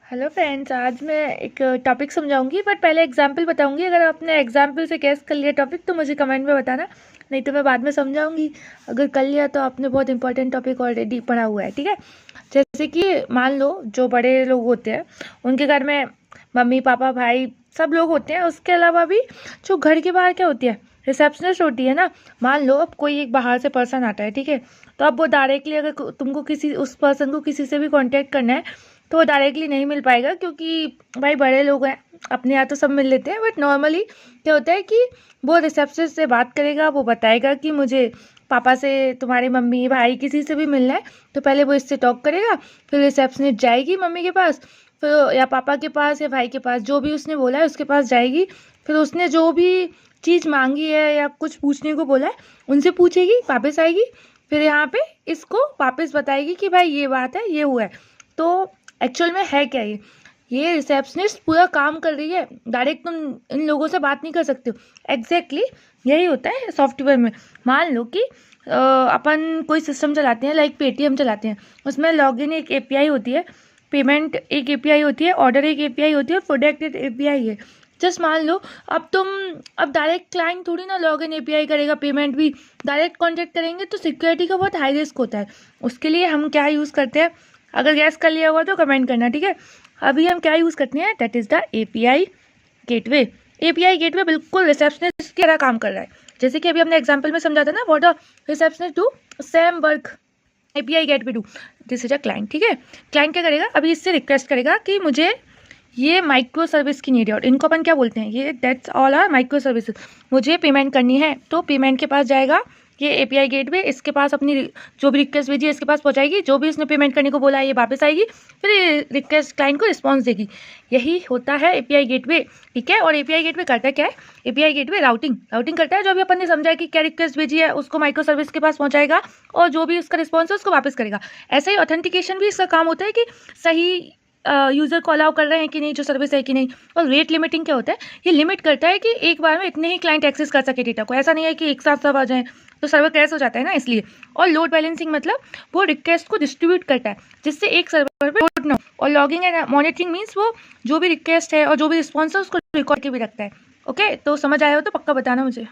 Hello friends, आज मैं एक टॉपिक समझाऊंगी बट पहले एग्जांपल बताऊंगी। अगर आपने एग्जांपल से गेस कर लिया टॉपिक तो मुझे कमेंट में बताना, नहीं तो मैं बाद में समझाऊंगी। अगर कर लिया तो आपने बहुत इंपॉर्टेंट टॉपिक ऑलरेडी पढ़ा हुआ है, ठीक है। जैसे कि मान लो जो बड़े लोग होते हैं उनके घर में मम्मी पापा भाई सब लोग होते हैं। उसके अलावा भी जो घर के बाहर क्या होती है, रिसेप्शनिस्ट होती है ना। मान लो अब कोई एक बाहर से पर्सन आता है, ठीक है, तो अब वो डायरेक्टली अगर तुमको किसी उस पर्सन को किसी से भी कांटेक्ट करना है तो वो डायरेक्टली नहीं मिल पाएगा, क्योंकि भाई बड़े लोग हैं, अपने यहाँ तो सब मिल लेते हैं। बट नॉर्मली क्या होता है कि वो रिसेप्शनिस्ट से बात करेगा, वो बताएगा कि मुझे पापा से, तुम्हारे मम्मी भाई किसी से भी मिलना है, तो पहले वो इससे टॉक करेगा, फिर रिसेप्शनिस्ट जाएगी मम्मी के पास, फिर या पापा के पास या भाई के पास, जो भी उसने बोला है उसके पास जाएगी। फिर उसने जो भी चीज़ मांगी है या कुछ पूछने को बोला है उनसे पूछेगी, वापस आएगी, फिर यहाँ पे इसको वापस बताएगी कि भाई ये बात है, ये हुआ है। तो एक्चुअल में है क्या ये रिसेप्शनिस्ट पूरा काम कर रही है, डायरेक्ट तुम इन लोगों से बात नहीं कर सकते हो। एग्जैक्टली यही होता है सॉफ्टवेयर में। मान लो कि अपन कोई सिस्टम चलाते हैं, लाइक पेटीएम चलाते हैं, उसमें लॉगिन एक एपीआई होती है, पेमेंट एक एपीआई होती है, ऑर्डर एक एपीआई होती है, प्रोडक्ट एक एपीआई है। जस्ट मान लो अब डायरेक्ट क्लाइंट थोड़ी ना लॉगिन एपीआई करेगा, पेमेंट भी डायरेक्ट कॉन्टेक्ट करेंगे, तो सिक्योरिटी का बहुत हाई रिस्क होता है। उसके लिए हम क्या यूज़ करते हैं, अगर गैस कर लिया होगा तो कमेंट करना, ठीक है। अभी हम क्या यूज़ करते हैं, that is the API gateway. API gateway बिल्कुल रिसेप्शनिस्ट की तरह काम कर रहा है। जैसे कि अभी हमने एग्जांपल में समझा था ना, what a receptionist do, same work API gateway do, this is a client, ठीक है। क्लाइंट क्या करेगा, अभी इससे रिक्वेस्ट करेगा कि मुझे ये माइक्रो सर्विस की नीड है, और इनको अपन क्या बोलते हैं, ये that's all are micro services. मुझे पेमेंट करनी है तो पेमेंट के पास जाएगा, ये एपीआई गेटवे इसके पास अपनी जो भी रिक्वेस्ट भेजी है इसके पास पहुंचाएगी, जो भी इसने पेमेंट करने को बोला है ये वापस आएगी, फिर रिक्वेस्ट क्लाइंट को रिस्पॉन्स देगी। यही होता है एपीआई गेटवे, ठीक है। और एपीआई गेटवे करता क्या है, एपीआई गेटवे राउटिंग करता है। जो भी अपन ने समझा है कि क्या रिक्वेस्ट भेजी है उसको माइक्रो सर्विस के पास पहुंचाएगा, और जो भी उसका रिस्पॉन्स है उसको वापस करेगा। ऐसे ही ऑथेंटिकेशन भी इसका काम होता है कि सही यूज़र को अलाउ कर रहे हैं कि नहीं, जो सर्विस है कि नहीं। और रेट लिमिटिंग क्या होता है, ये लिमिट करता है कि एक बार में इतने ही क्लाइंट एक्सेस कर सके डेटा को, ऐसा नहीं है कि एक साथ सब आ जाएं तो सर्वर क्रैश हो जाता है ना, इसलिए। और लोड बैलेंसिंग मतलब वो रिक्वेस्ट को डिस्ट्रीब्यूट करता है जिससे एक सर्वर पे लोड ना हो। और लॉगिंग एंड मॉनिटरिंग मीन्स वो जो भी रिक्वेस्ट है और जो भी रिस्पॉन्स है उसको रिकॉर्ड के भी रखता है। ओके, तो समझ आया हो तो पक्का बताना मुझे।